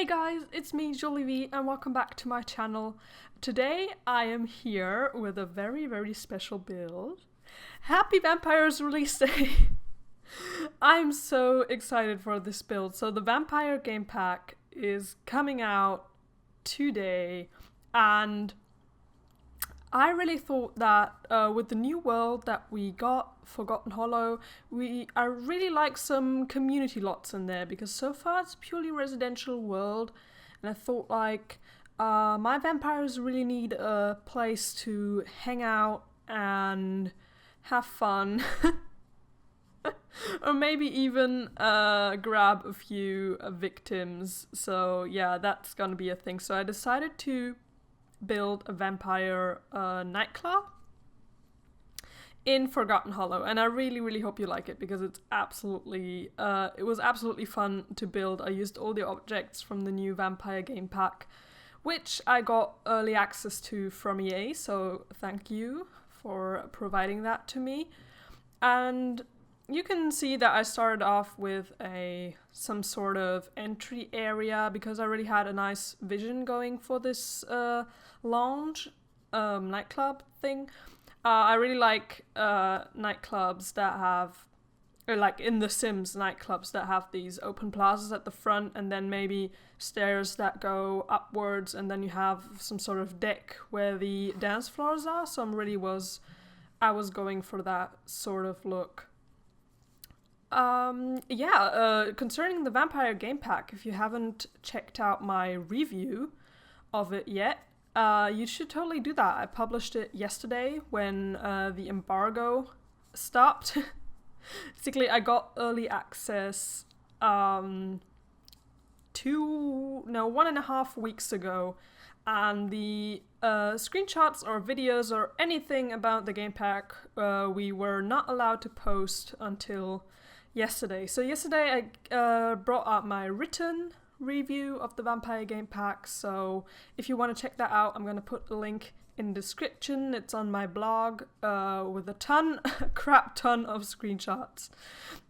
Hey guys, it's me, Jolie V, and welcome back to my channel. Today I am here with a very special build. Happy Vampires release day! I'm so excited for this build. So the Vampire game pack is coming out today, and I really thought that with the new world that we got, Forgotten Hollow, I really like some community lots in there because so far it's purely residential world, and I thought like my vampires really need a place to hang out and have fun. Or maybe even grab a few victims. So yeah, that's gonna be a thing. So I decided to build a vampire nightclub in Forgotten Hollow, and I really hope you like it because it's it was absolutely fun to build. I used all the objects from the new Vampire game pack, which I got early access to from EA, so thank you for providing that to me. And you can see that I started off with some sort of entry area because I already had a nice vision going for this lounge nightclub thing. I really like nightclubs that have, or like in The Sims nightclubs that have these open plazas at the front and then maybe stairs that go upwards, and then you have some sort of deck where the dance floors are. So I was going for that sort of look. Concerning the Vampire game pack, if you haven't checked out my review of it yet, you should totally do that. I published it yesterday when the embargo stopped. Basically, I got early access 1.5 weeks ago, and the screenshots or videos or anything about the game pack we were not allowed to post until yesterday. So yesterday I brought out my written review of the Vampire game pack, so if you want to check that out, I'm going to put a link in the description. It's on my blog with a crap ton of screenshots.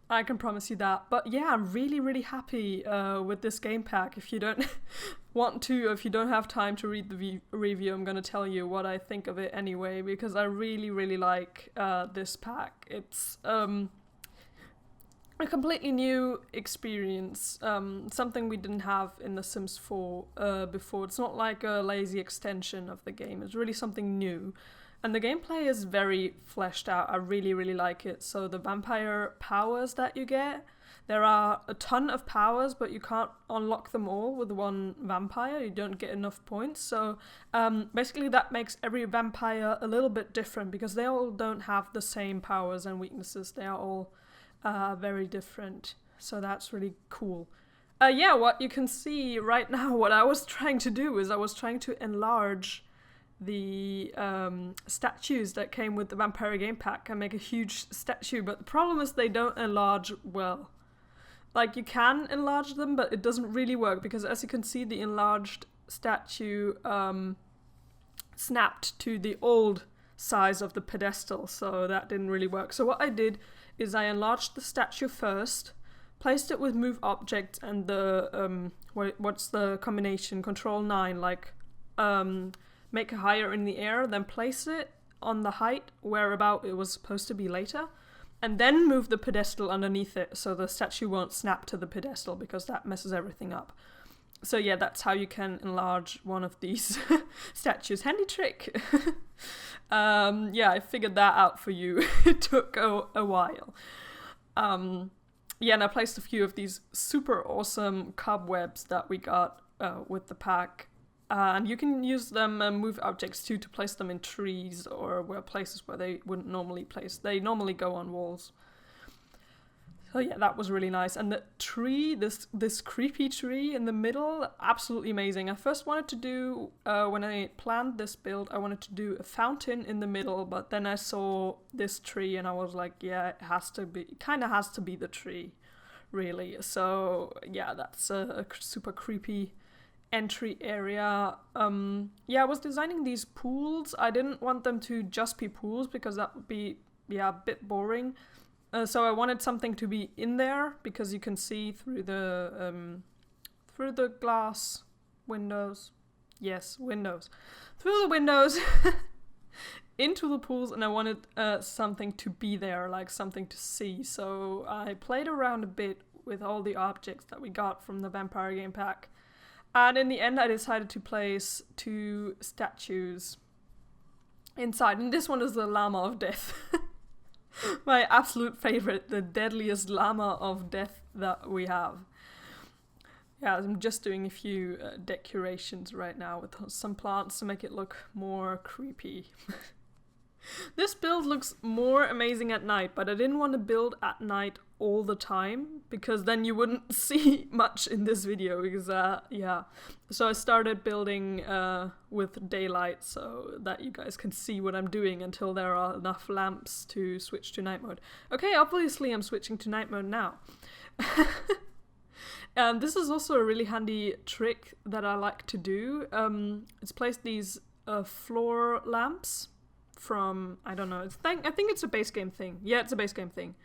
I can promise you that. But yeah, I'm really happy with this game pack. If you don't if you don't have time to read the review, I'm going to tell you what I think of it anyway, because I really like this pack. It's a completely new experience, something we didn't have in The Sims 4 before. It's not like a lazy extension of the game, it's really something new. And the gameplay is very fleshed out. I really like it. So the vampire powers that you get, there are a ton of powers, but you can't unlock them all with one vampire. You don't get enough points. So basically that makes every vampire a little bit different because they all don't have the same powers and weaknesses. They are all very different, so that's really cool. What you can see right now, what I was trying to do is I was trying to enlarge the statues that came with the Vampire game pack and make a huge statue, but the problem is they don't enlarge well. Like, you can enlarge them, but it doesn't really work because, as you can see, the enlarged statue snapped to the old size of the pedestal, so that didn't really work. So what I did is I enlarged the statue first, placed it with move object and the what's the combination, control 9, like make it higher in the air, then place it on the height whereabout it was supposed to be later, and then move the pedestal underneath it so the statue won't snap to the pedestal because that messes everything up. So yeah, that's how you can enlarge one of these statues. Handy trick. I figured that out for you. It took a while. And I placed a few of these super awesome cobwebs that we got with the pack. And you can use them and move objects too to place them in trees or places where they wouldn't normally place. They normally go on walls. So yeah, that was really nice. And the tree, this creepy tree in the middle, absolutely amazing. I first wanted to do, when I planned this build, I wanted to do a fountain in the middle, but then I saw this tree and I was like, yeah, it kind of has to be the tree, really. So yeah, that's a super creepy entry area. I was designing these pools. I didn't want them to just be pools because that would be, a bit boring. So I wanted something to be in there because you can see through the through the glass windows. Yes, windows. Through the windows into the pools, and I wanted something to be there, like something to see. So I played around a bit with all the objects that we got from the Vampire game pack. And in the end, I decided to place 2 statues inside. And this one is the Llama of Death. My absolute favorite, the deadliest Llama of Death that we have. Yeah, I'm just doing a few decorations right now with some plants to make it look more creepy. This build looks more amazing at night, but I didn't want to build at night all the time because then you wouldn't see much in this video because, yeah. So I started building with daylight so that you guys can see what I'm doing until there are enough lamps to switch to night mode. Okay, obviously I'm switching to night mode now. And this is also a really handy trick that I like to do. It's place these floor lamps from, I don't know, I think it's a base game thing. Yeah, it's a base game thing.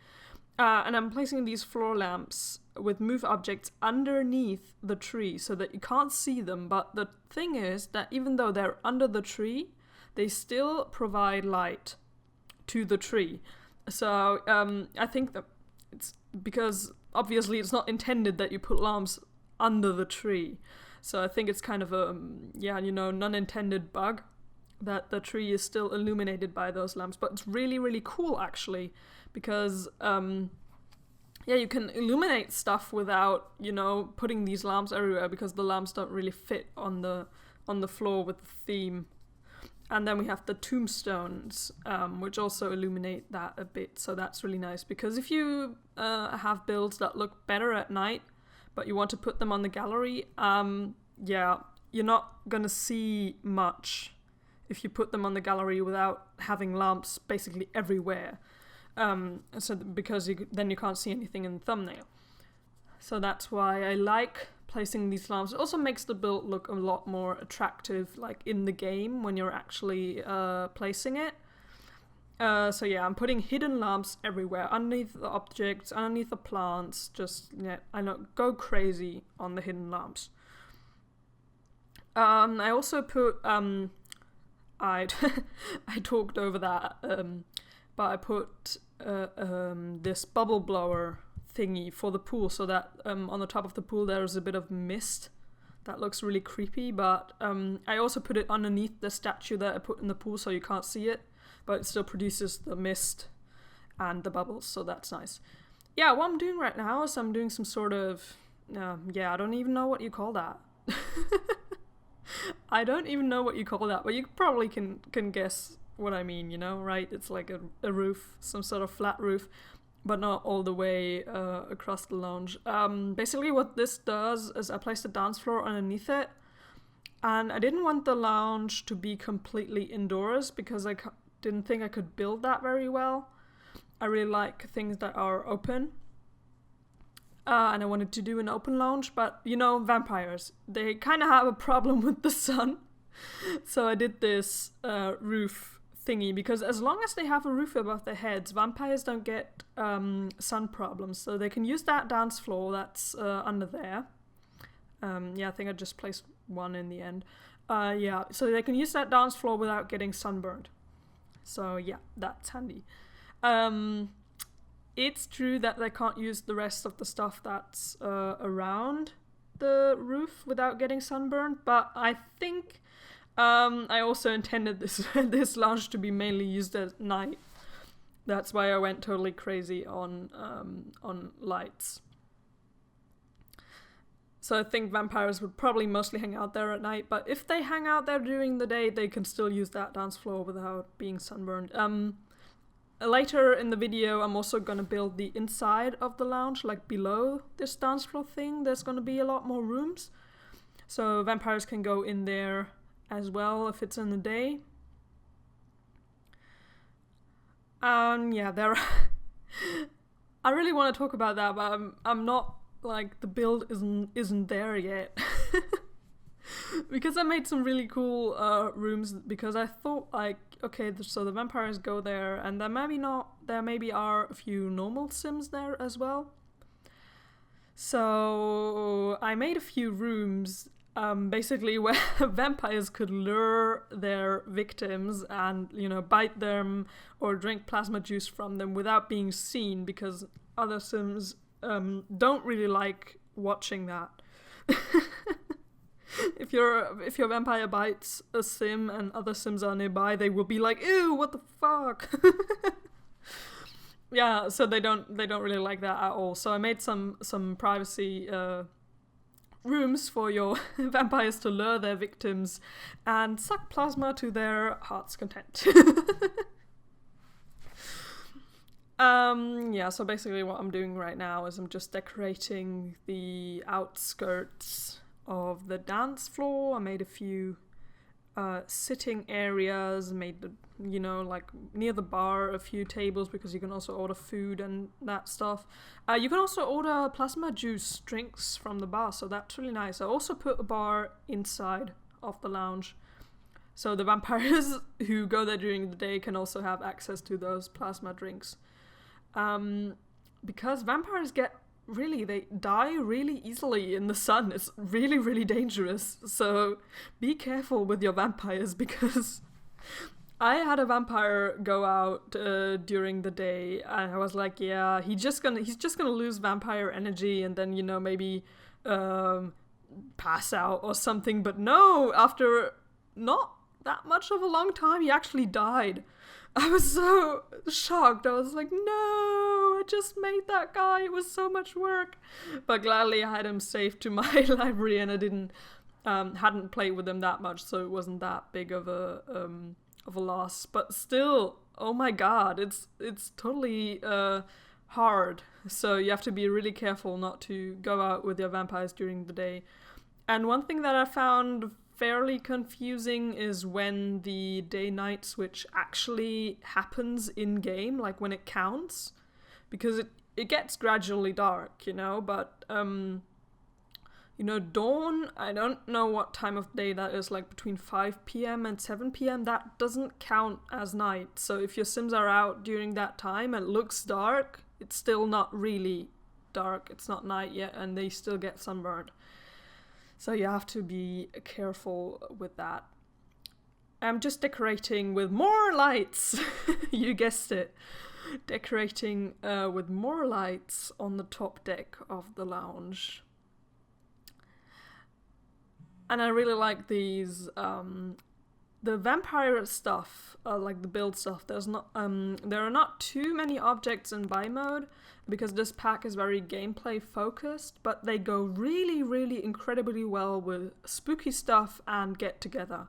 And I'm placing these floor lamps with move objects underneath the tree so that you can't see them. But the thing is that even though they're under the tree, they still provide light to the tree. So I think that it's because obviously it's not intended that you put lamps under the tree. So I think it's kind of a, yeah, you know, non-intended bug that the tree is still illuminated by those lamps. But it's really, really cool actually, because yeah, you can illuminate stuff without, you know, putting these lamps everywhere because the lamps don't really fit on the floor with the theme. And then we have the tombstones, which also illuminate that a bit, so that's really nice. Because if you have builds that look better at night, but you want to put them on the gallery, yeah, you're not gonna see much if you put them on the gallery without having lamps basically everywhere. So because then you can't see anything in the thumbnail. So that's why I like placing these lamps. It also makes the build look a lot more attractive, like in the game when you're actually placing it. So yeah, I'm putting hidden lamps everywhere, underneath the objects, underneath the plants. Just, yeah, I know, go crazy on the hidden lamps. I also put I talked over that, but I put this bubble blower thingy for the pool, so that on the top of the pool there's a bit of mist that looks really creepy, but I also put it underneath the statue that I put in the pool so you can't see it, but it still produces the mist and the bubbles, so that's nice. Yeah, what I'm doing right now is I'm doing some sort of, yeah, I don't even know what you call that. I don't even know what you call that, but you probably can guess what I mean, you know, right? It's like a roof, some sort of flat roof, but not all the way across the lounge. Basically what this does is I placed a dance floor underneath it, and I didn't want the lounge to be completely indoors because I didn't think I could build that very well. I really like things that are open. And I wanted to do an open lounge, but you know, vampires, they kind of have a problem with the sun. So I did this roof thingy, because as long as they have a roof above their heads, vampires don't get sun problems. So they can use that dance floor that's under there. Yeah, I think I just placed one in the end. Yeah, so they can use that dance floor without getting sunburned. So yeah, that's handy. It's true that they can't use the rest of the stuff that's around the roof without getting sunburned, but I think I also intended this lounge to be mainly used at night. That's why I went totally crazy on lights. So I think vampires would probably mostly hang out there at night, but if they hang out there during the day, they can still use that dance floor without being sunburned. Later in the video, I'm also going to build the inside of the lounge, like below this dance floor thing. There's going to be a lot more rooms, so vampires can go in there as well if it's in the day. Yeah, I really want to talk about that, but I'm not, like, the build isn't there yet. Because I made some really cool rooms, because I thought, like, okay, so the vampires go there, and there maybe are a few normal sims there as well. So I made a few rooms, basically where vampires could lure their victims and, bite them or drink plasma juice from them without being seen, because other Sims don't really like watching that. If your vampire bites a Sim and other Sims are nearby, they will be like, "Ew, what the fuck?" Yeah, so they don't really like that at all. So I made some privacy rooms for your vampires to lure their victims and suck plasma to their heart's content. Yeah, so basically what I'm doing right now is I'm just decorating the outskirts of the dance floor. I made a few sitting areas, made the, like near the bar, a few tables, because you can also order food and that stuff. You can also order plasma juice drinks from the bar, so that's really nice. I also put a bar inside of the lounge, so the vampires who go there during the day can also have access to those plasma drinks. Because vampires they die really easily in the sun. It's really, really dangerous. So be careful with your vampires, because I had a vampire go out during the day, and I was like, yeah, he's just gonna lose vampire energy and then, maybe pass out or something. But no, after not that much of a long time, he actually died. I was so shocked. I was like, no, I just made that guy. It was so much work. But gladly I had him saved to my library, and I hadn't played with him that much, so it wasn't that big of a loss. But still, oh my god, it's totally hard. So you have to be really careful not to go out with your vampires during the day. And one thing that I found fairly confusing is when the day-night switch actually happens in-game, like when it counts, because it gets gradually dark, but dawn, I don't know what time of day that is, like between 5 p.m. and 7 p.m, that doesn't count as night. So if your Sims are out during that time and it looks dark, it's still not really dark, it's not night yet, and they still get sunburned. So you have to be careful with that. I'm just decorating with more lights. You guessed it. Decorating with more lights on the top deck of the lounge. And I really like these. The vampire stuff, like the build stuff, there are not too many objects in buy mode, because this pack is very gameplay focused, but they go really, really incredibly well with spooky stuff and get together.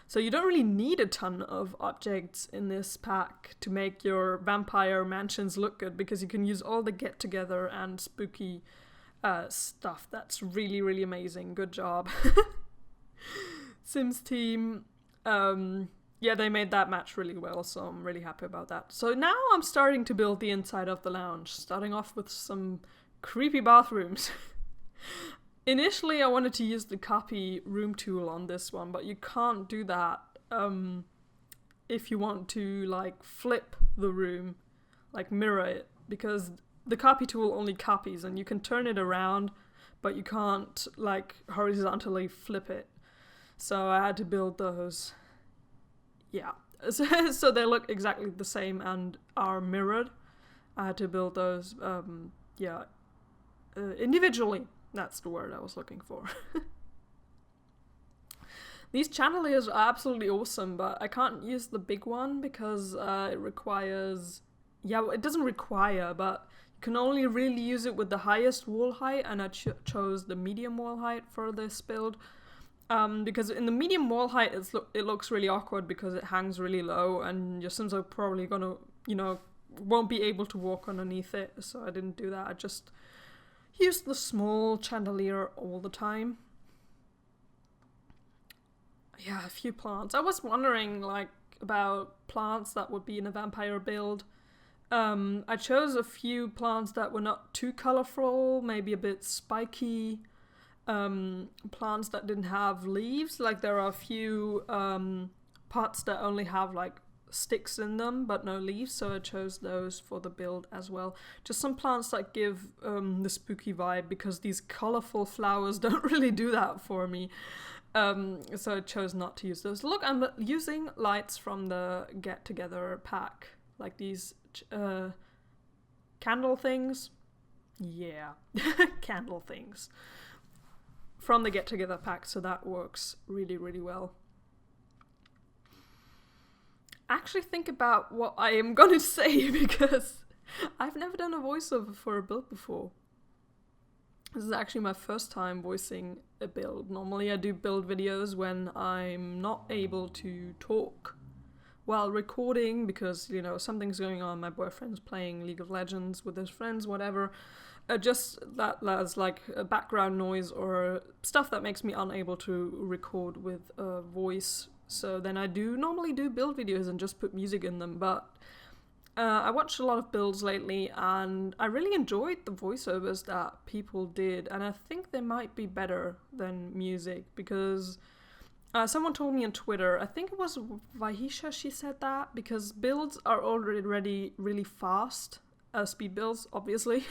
So you don't really need a ton of objects in this pack to make your vampire mansions look good, because you can use all the get together and spooky stuff. That's really, really amazing. Good job. Sims team. Yeah, they made that match really well, so I'm really happy about that. So now I'm starting to build the inside of the lounge, starting off with some creepy bathrooms. Initially, I wanted to use the copy room tool on this one, but you can't do that if you want to, like, flip the room, like mirror it, because the copy tool only copies, and you can turn it around, but you can't, like, horizontally flip it. So I had to build those. Yeah, so they look exactly the same and are mirrored. I had to build those, individually. That's the word I was looking for. These chandeliers are absolutely awesome, but I can't use the big one because it requires... Yeah, well, it doesn't require, but you can only really use it with the highest wall height, and I chose the medium wall height for this build. Because in the medium wall height, it looks really awkward because it hangs really low, and your Sims are probably gonna, won't be able to walk underneath it, so I didn't do that. I just used the small chandelier all the time. Yeah, a few plants. I was wondering, about plants that would be in a vampire build. I chose a few plants that were not too colorful, maybe a bit spiky. Plants that didn't have leaves. Like, there are a few pots that only have, sticks in them but no leaves, so I chose those for the build as well. Just some plants that give the spooky vibe, because these colorful flowers don't really do that for me. So I chose not to use those. Look, I'm using lights from the Get Together pack, like these candle things. Yeah, candle things from the Get Together pack, so that works really, really well. Actually think about what I am going to say, because I've never done a voiceover for a build before. This is actually my first time voicing a build. Normally I do build videos when I'm not able to talk while recording, because, you know, something's going on, my boyfriend's playing League of Legends with his friends, whatever. Just that's like a background noise or stuff that makes me unable to record with a voice. So then I normally do build videos and just put music in them, but I watched a lot of builds lately and I really enjoyed the voiceovers that people did, and I think they might be better than music, because someone told me on Twitter, I think it was Vahisha, she said that, because builds are already really fast, speed builds obviously,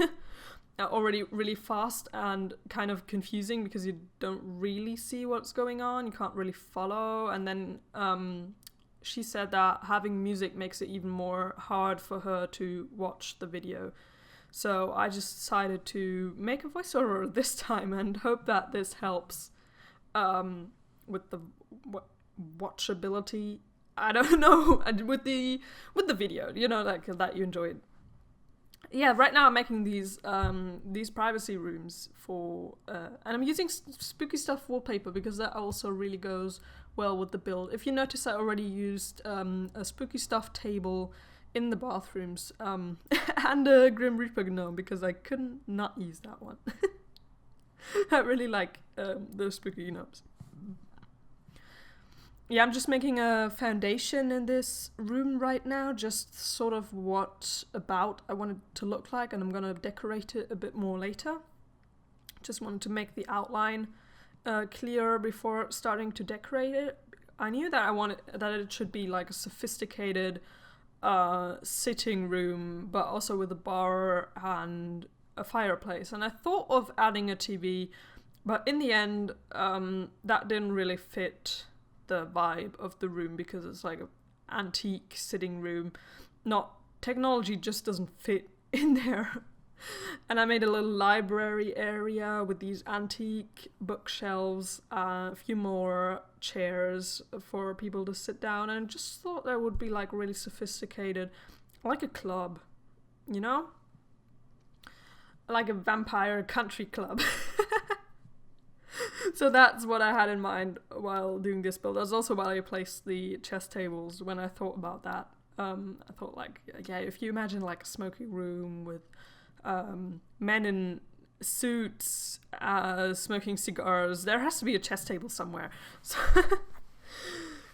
are already really fast and kind of confusing because you don't really see what's going on, you can't really follow, and then she said that having music makes it even more hard for her to watch the video. So I just decided to make a voiceover this time and hope that this helps with the watchability. I don't know, with the video, you know, like that you enjoyed. Yeah, right now I'm making these privacy rooms for, and I'm using spooky stuff wallpaper because that also really goes well with the build. If you notice, I already used a spooky stuff table in the bathrooms, and a Grim Reaper gnome, because I couldn't not use that one. I really like those spooky gnomes. Yeah, I'm just making a foundation in this room right now, just sort of what about I want it to look like, and I'm going to decorate it a bit more later. Just wanted to make the outline clear before starting to decorate it. I knew that that it should be like a sophisticated sitting room, but also with a bar and a fireplace. And I thought of adding a TV, but in the end, that didn't really fit the vibe of the room, because it's like an antique sitting room. Technology just doesn't fit in there. And I made a little library area with these antique bookshelves, a few more chairs for people to sit down, and just thought that would be like really sophisticated, like a club, you know? Like a vampire country club. So that's what I had in mind while doing this build. That's also why I placed the chess tables when I thought about that. I thought, like, yeah, if you imagine like a smoking room with men in suits smoking cigars, there has to be a chess table somewhere.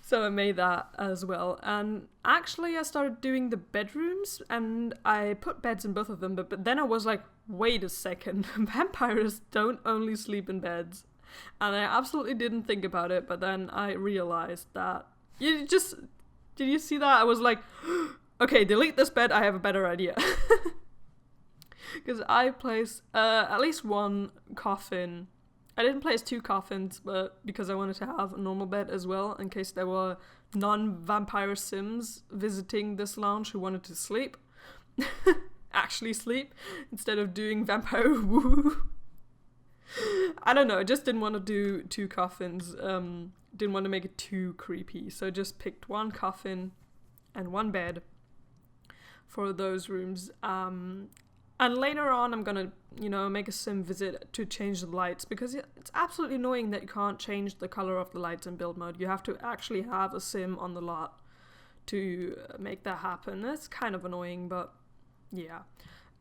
So I made that as well. And actually I started doing the bedrooms, and I put beds in both of them, but then I was like, wait a second, vampires don't only sleep in beds. And I absolutely didn't think about it, but then I realized that did you see that? I was like, okay, delete this bed, I have a better idea. Because I placed at least one coffin. I didn't place two coffins, but because I wanted to have a normal bed as well, in case there were non-vampire sims visiting this lounge who wanted to sleep. Actually sleep, instead of doing vampire woo. I don't know, I just didn't want to do two coffins. Didn't want to make it too creepy, so just picked one coffin and one bed for those rooms. And later on I'm gonna, make a sim visit to change the lights, because it's absolutely annoying that you can't change the color of the lights in build mode. You have to actually have a sim on the lot to make that happen. That's kind of annoying, but yeah.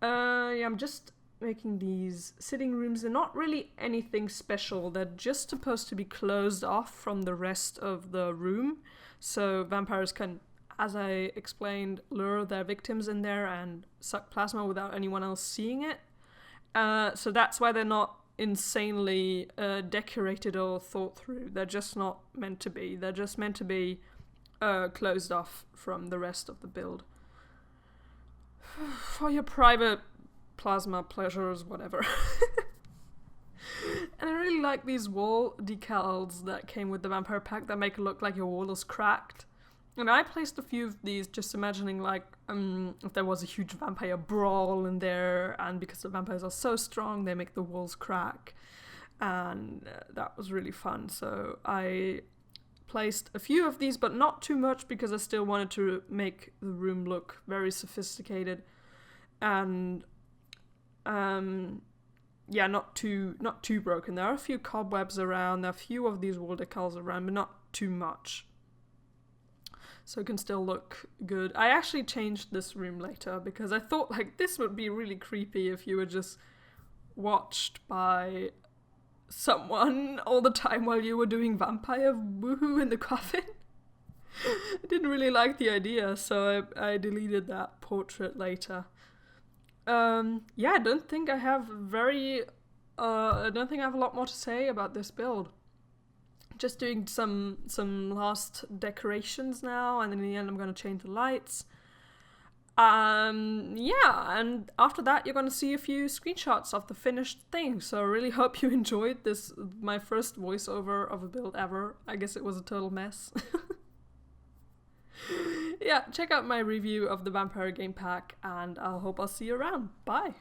I'm just making these sitting rooms. They're not really anything special. They're just supposed to be closed off from the rest of the room, so vampires can, as I explained, lure their victims in there and suck plasma without anyone else seeing it. So that's why they're not insanely decorated or thought through. They're just not meant to be. They're just meant to be closed off from the rest of the build. For your private plasma pleasures, whatever. And I really like these wall decals that came with the vampire pack that make it look like your wall is cracked. And I placed a few of these just imagining like if there was a huge vampire brawl in there, and because the vampires are so strong they make the walls crack, and that was really fun. So I placed a few of these, but not too much because I still wanted to make the room look very sophisticated and yeah, not too broken. There are a few cobwebs around, there are a few of these wall decals around, but not too much. So it can still look good. I actually changed this room later because I thought like this would be really creepy if you were just watched by someone all the time while you were doing vampire woohoo in the coffin. I didn't really like the idea, so I deleted that portrait later. Yeah, I don't think I have I don't think I have a lot more to say about this build. Just doing some last decorations now, and then in the end I'm going to change the lights. Yeah, and after that you're going to see a few screenshots of the finished thing. So I really hope you enjoyed this, my first voiceover of a build ever. I guess it was a total mess. Yeah, check out my review of the Vampire Game Pack, and I hope I'll see you around. Bye!